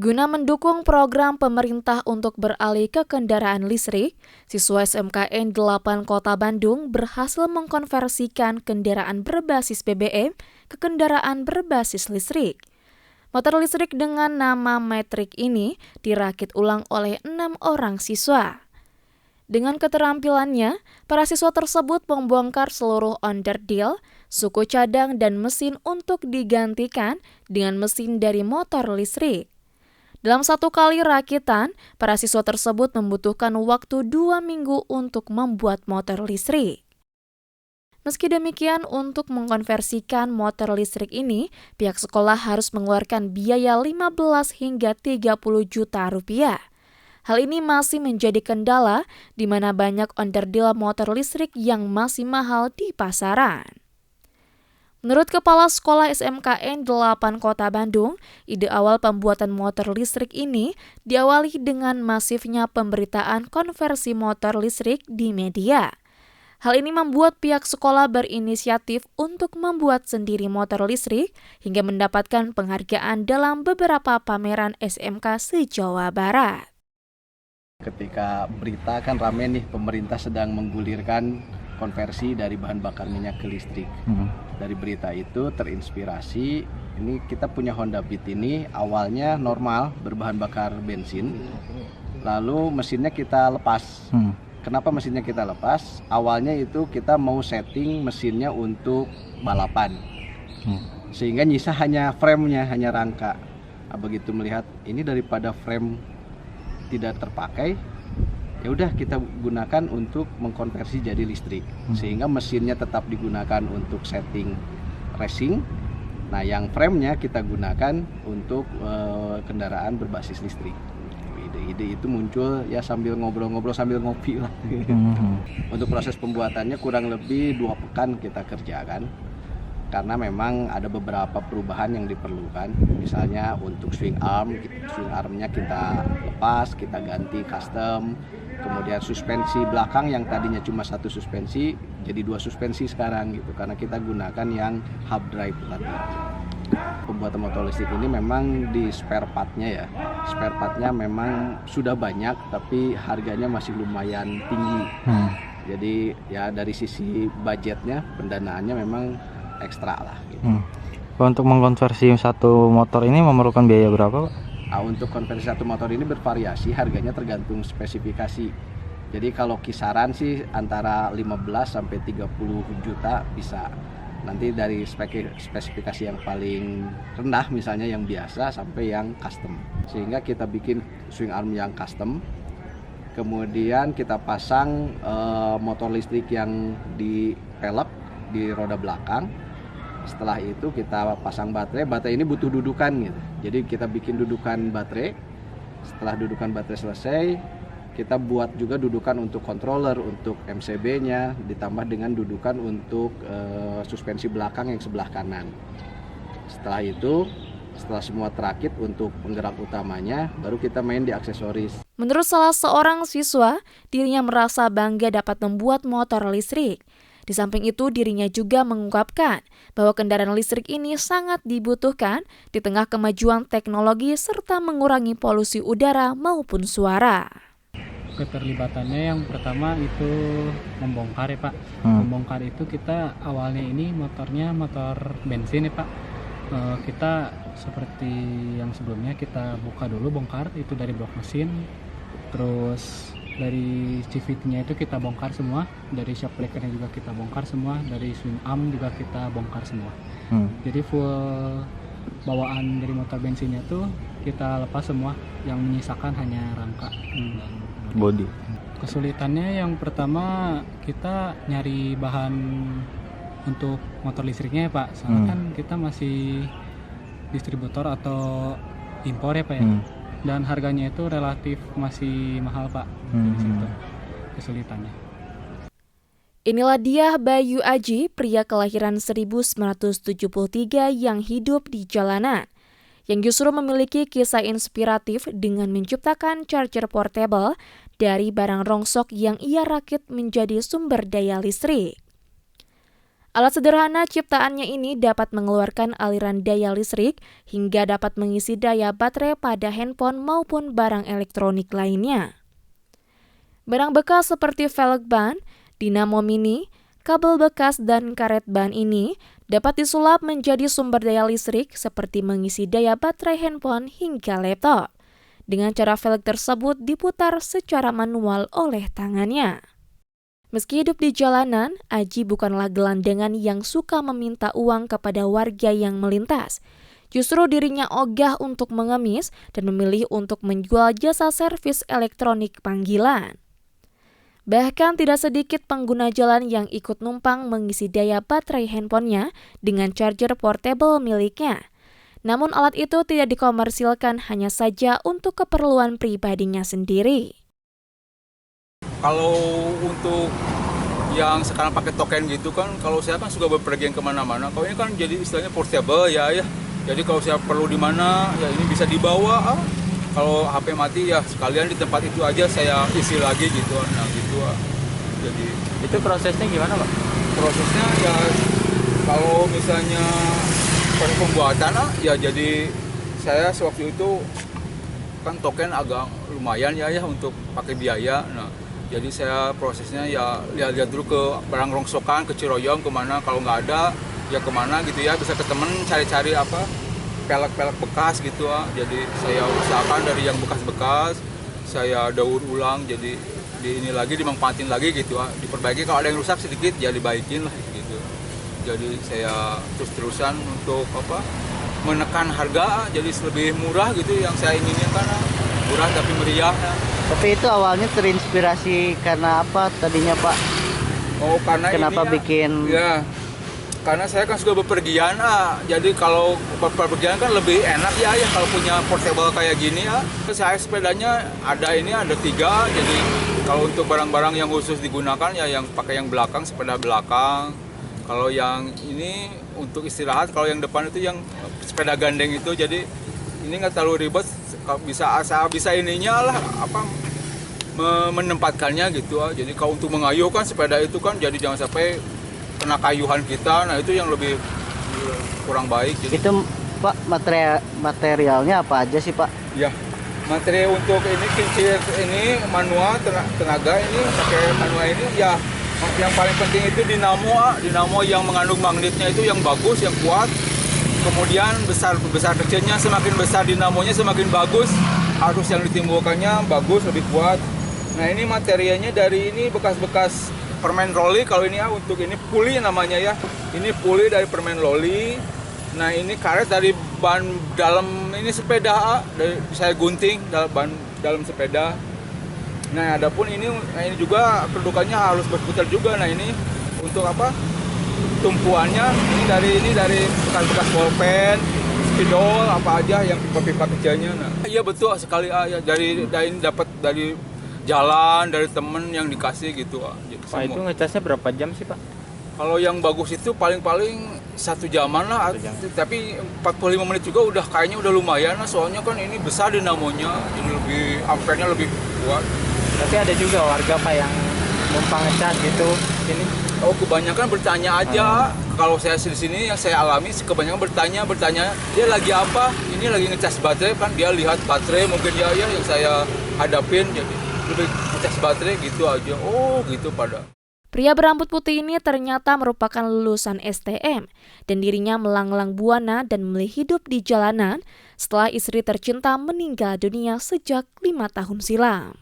Guna mendukung program pemerintah untuk beralih ke kendaraan listrik, siswa SMKN 8 Kota Bandung berhasil mengkonversikan kendaraan berbasis BBM ke kendaraan berbasis listrik. Motor listrik dengan nama Matrix ini dirakit ulang oleh 6 orang siswa. Dengan keterampilannya, para siswa tersebut membongkar seluruh onderdil, suku cadang, dan mesin untuk digantikan dengan mesin dari motor listrik. Dalam satu kali rakitan, para siswa tersebut membutuhkan waktu 2 minggu untuk membuat motor listrik. Meski demikian, untuk mengkonversikan motor listrik ini, pihak sekolah harus mengeluarkan biaya 15 hingga 30 juta rupiah. Hal ini masih menjadi kendala di mana banyak onderdil motor listrik yang masih mahal di pasaran. Menurut Kepala Sekolah SMKN 8 Kota Bandung, ide awal pembuatan motor listrik ini diawali dengan masifnya pemberitaan konversi motor listrik di media. Hal ini membuat pihak sekolah berinisiatif untuk membuat sendiri motor listrik hingga mendapatkan penghargaan dalam beberapa pameran SMK se-Jawa Barat. Ketika berita kan rame nih, pemerintah sedang menggulirkan konversi dari bahan bakar minyak ke listrik. Dari berita itu terinspirasi, ini kita punya Honda Beat ini awalnya normal berbahan bakar bensin, lalu mesinnya kita lepas. Kenapa mesinnya kita lepas? Awalnya itu kita mau setting mesinnya untuk balapan, sehingga nyisa hanya frame-nya, hanya rangka. Begitu melihat ini daripada frame tidak terpakai, ya udah kita gunakan untuk mengkonversi jadi listrik, sehingga mesinnya tetap digunakan untuk setting racing. Nah, yang frame-nya kita gunakan untuk kendaraan berbasis listrik. Ide-ide itu muncul ya sambil ngobrol-ngobrol sambil ngopi lah. Untuk proses pembuatannya kurang lebih 2 pekan kita kerjakan, karena memang ada beberapa perubahan yang diperlukan. Misalnya untuk swing armnya kita lepas, kita ganti custom. Kemudian suspensi belakang yang tadinya cuma 1 suspensi jadi 2 suspensi sekarang gitu, karena kita gunakan yang hub drive tadi. Pembuatan motor listrik ini memang di spare partnya memang sudah banyak, tapi harganya masih lumayan tinggi. Jadi ya dari sisi budgetnya, pendanaannya memang ekstra lah gitu. Untuk mengkonversi satu motor ini memerlukan biaya berapa, Pak? Untuk konversi satu motor ini bervariasi, harganya tergantung spesifikasi. Jadi kalau kisaran sih antara 15 sampai 30 juta bisa. Nanti dari spesifikasi yang paling rendah misalnya yang biasa sampai yang custom. Sehingga kita bikin swing arm yang custom. Kemudian kita pasang motor listrik yang dipelek di roda belakang. Setelah itu kita pasang baterai ini butuh dudukan gitu. Jadi kita bikin dudukan baterai. Setelah dudukan baterai selesai, kita buat juga dudukan untuk controller, untuk MCB-nya, ditambah dengan dudukan untuk suspensi belakang yang sebelah kanan. Setelah itu, setelah semua terakit untuk penggerak utamanya, baru kita main di aksesoris. Menurut salah seorang siswa, dirinya merasa bangga dapat membuat motor listrik. Di samping itu, dirinya juga mengungkapkan bahwa kendaraan listrik ini sangat dibutuhkan di tengah kemajuan teknologi serta mengurangi polusi udara maupun suara. Keterlibatannya yang pertama itu membongkar ya Pak. Membongkar itu kita awalnya ini motornya motor bensin ya Pak. Kita seperti yang sebelumnya kita buka dulu, bongkar itu dari blok mesin. Terus dari CVT-nya itu kita bongkar semua, dari shock breaker-nya juga kita bongkar semua, dari swing arm juga kita bongkar semua. Jadi full bawaan dari motor bensinnya tuh kita lepas semua, yang menyisakan hanya rangka body. Kesulitannya yang pertama kita nyari bahan untuk motor listriknya ya Pak, soalnya kan kita masih distributor atau impor ya Pak ya. Dan harganya itu relatif masih mahal Pak. Dari situ kesulitannya. Inilah dia Bayu Aji, pria kelahiran 1973 yang hidup di jalanan, yang justru memiliki kisah inspiratif dengan menciptakan charger portable dari barang rongsok yang ia rakit menjadi sumber daya listrik. Alat sederhana ciptaannya ini dapat mengeluarkan aliran daya listrik hingga dapat mengisi daya baterai pada handphone maupun barang elektronik lainnya. Barang bekas seperti velg ban, dinamo mini, kabel bekas, dan karet ban ini dapat disulap menjadi sumber daya listrik seperti mengisi daya baterai handphone hingga laptop. Dengan cara velg tersebut diputar secara manual oleh tangannya. Meski hidup di jalanan, Aji bukanlah gelandangan yang suka meminta uang kepada warga yang melintas. Justru dirinya ogah untuk mengemis dan memilih untuk menjual jasa servis elektronik panggilan. Bahkan tidak sedikit pengguna jalan yang ikut numpang mengisi daya baterai handphonenya dengan charger portable miliknya. Namun alat itu tidak dikomersilkan, hanya saja untuk keperluan pribadinya sendiri. Kalau untuk yang sekarang pakai token gitu kan, kalau saya kan suka bepergian kemana-mana. Kalau ini kan jadi istilahnya portable ya. Jadi kalau saya perlu di mana ya ini bisa dibawa. Kalau HP mati ya sekalian di tempat itu aja saya isi lagi gitu. Nah gitu. Jadi Itu prosesnya gimana, Pak? prosesnya ya kalau misalnya pembuatan ya jadi saya sewaktu itu kan token agak lumayan ya untuk pakai biaya. Nah jadi saya prosesnya ya lihat dulu ke barang rongsokan, ke Ciroyom kemana, kalau nggak ada ya kemana gitu ya, bisa ke temen cari-cari apa pelek-pelek bekas gitu. Jadi saya usahakan dari yang bekas-bekas saya daur ulang, jadi ini lagi dimanfaatin lagi gitu, diperbaiki. Kalau ada yang rusak sedikit ya dibaikin lah gitu. Jadi saya terus-terusan untuk apa menekan harga jadi lebih murah gitu, yang saya inginkan karena murah tapi meriah. Tapi itu awalnya terinspirasi karena apa tadinya, Pak? Oh, karena kenapa ini bikin? Ya, karena saya kan suka bepergian. Jadi kalau bepergian kan lebih enak ya kalau punya portable kayak gini ya. Saya sepedanya ada 3. Jadi kalau untuk barang-barang yang khusus digunakan ya yang pakai yang belakang, sepeda belakang. Kalau yang ini untuk istirahat, kalau yang depan itu yang sepeda gandeng itu. Jadi ini nggak terlalu ribet, bisa ininya lah apa menempatkannya gitu. Jadi kalau untuk mengayuh kan sepeda itu kan jadi jangan sampai kena kayuhan kita. Nah itu yang lebih kurang baik. Jadi, Itu Pak materialnya apa aja sih, Pak? ya materi untuk ini kincir ini manual tenaga ini pakai manual ini ya. Yang paling penting itu dinamo yang mengandung magnetnya itu yang bagus, yang kuat. Kemudian besar kecilnya, semakin besar dinamonya semakin bagus, arus yang ditimbulkannya bagus, lebih kuat. Nah ini materialnya dari ini bekas-bekas permen loli. Kalau ini untuk ini puli namanya ya, ini puli dari permen loli. Nah ini karet dari ban dalam ini sepeda, saya gunting ban dalam sepeda. Nah adapun ini juga kedudukannya harus berputar juga. Nah ini untuk apa? Tumpuannya ini dari bekas bolpen, spidol apa aja yang pipa-pipa kecilnya. Nah, iya betul sekali ya, dari dapat dari jalan, dari temen yang dikasih gitu. Pak, itu ngecasnya berapa jam sih, Pak? Kalau yang bagus itu paling 1 jaman lah, tapi 45 menit juga udah kayaknya udah lumayan lah, soalnya kan ini besar dinamonya, jadi lebih ampernya lebih kuat. Tapi ada juga warga, Pak, yang numpang ngecas gitu ini. Oh, kebanyakan bertanya aja. Kalau saya di sini yang saya alami kebanyakan bertanya dia lagi apa? Ini lagi ngecas baterai kan, dia lihat baterai mungkin ya yang saya hadapin, jadi lebih ngecas baterai gitu aja. Oh, gitu pada. Pria berambut putih ini ternyata merupakan lulusan STM dan dirinya melanglang buana dan memilih hidup di jalanan setelah istri tercinta meninggal dunia sejak 5 tahun silam.